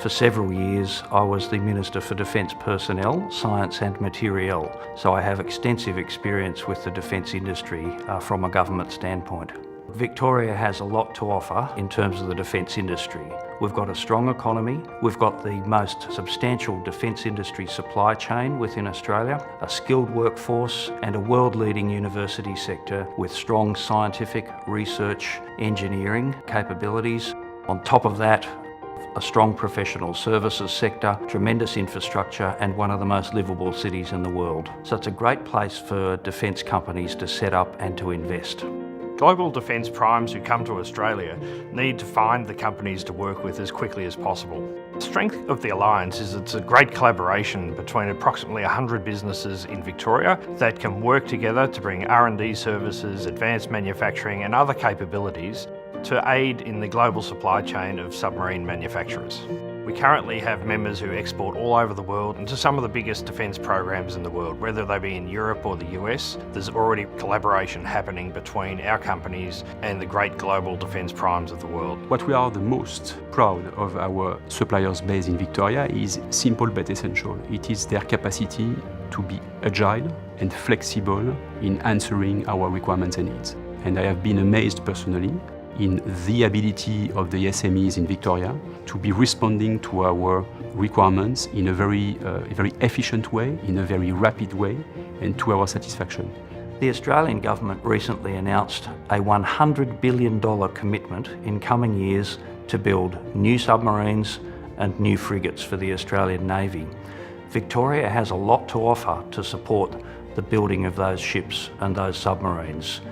For several years, I was the Minister for Defence Personnel, Science and Materiel, so I have extensive experience with the defence industry from a government standpoint. Victoria has a lot to offer in terms of the defence industry. We've got a strong economy, we've got the most substantial defence industry supply chain within Australia, a skilled workforce and a world-leading university sector with strong scientific, research, engineering capabilities. On top of that, a strong professional services sector, tremendous infrastructure and one of the most livable cities in the world. So it's a great place for defence companies to set up and to invest. Global defence primes who come to Australia need to find the companies to work with as quickly as possible. The strength of the Alliance is it's a great collaboration between approximately 100 businesses in Victoria that can work together to bring R&D services, advanced manufacturing and other capabilities to aid in the global supply chain of submarine manufacturers. We currently have members who export all over the world into some of the biggest defence programs in the world, whether they be in Europe or the US. There's already collaboration happening between our companies and the great global defence primes of the world. What we are the most proud of our suppliers base in Victoria is simple but essential. It is their capacity to be agile and flexible in answering our requirements and needs. And I have been amazed personally in the ability of the SMEs in Victoria to be responding to our requirements in a very efficient way, in a very rapid way, and to our satisfaction. The Australian government recently announced a $100 billion commitment in coming years to build new submarines and new frigates for the Australian Navy. Victoria has a lot to offer to support the building of those ships and those submarines.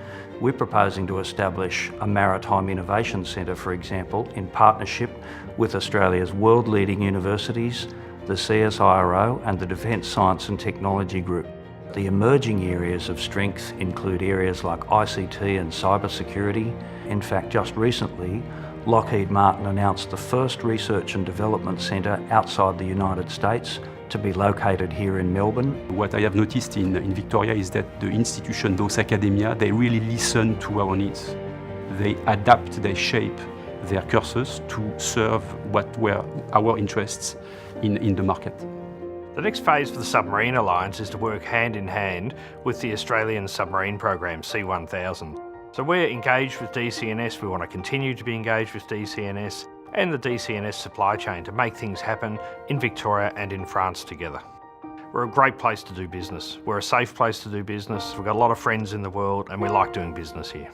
We're proposing to establish a Maritime Innovation Centre, for example, in partnership with Australia's world-leading universities, the CSIRO and the Defence Science and Technology Group. The emerging areas of strength include areas like ICT and cybersecurity. In fact, just recently, Lockheed Martin announced the first research and development centre outside the United States to be located here in Melbourne. What I have noticed in Victoria is that the institution, those academia, they really listen to our needs. They adapt, they shape their courses to serve what were our interests in the market. The next phase for the Submarine Alliance is to work hand in hand with the Australian submarine program C1000. So we're engaged with DCNS, we want to continue to be engaged with DCNS and the DCNS supply chain to make things happen in Victoria and in France together. We're a great place to do business. We're a safe place to do business. We've got a lot of friends in the world and we like doing business here.